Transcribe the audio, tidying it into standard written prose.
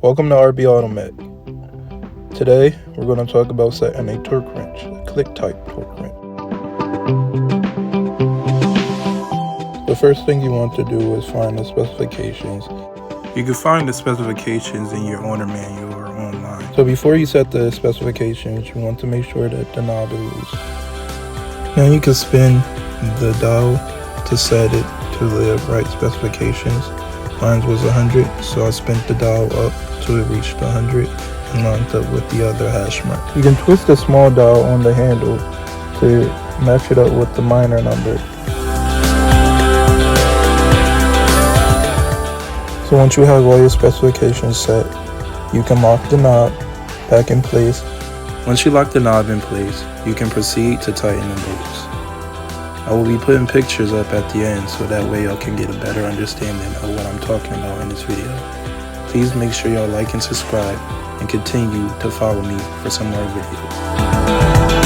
Welcome to RB Automet. Today, we're going to talk about setting a torque wrench, a click type torque wrench. The first thing you want to do is find the specifications. You can find the specifications in your owner manual or online. So before you set the specifications, you want to make sure that the knob is loose. Now you can spin the dial to set it to the right specifications. Mine was 100, so I spin the dial up till it reached 100 and lined up with the other hash mark. You can twist the small dial on the handle to match it up with the minor number. So once you have all your specifications set, you can lock the knob back in place. Once you lock the knob in place, you can proceed to tighten the bolts. I will be putting pictures up at the end so that way y'all can get a better understanding of what I'm talking about in this video. Please make sure y'all like and subscribe and continue to follow me for some more videos.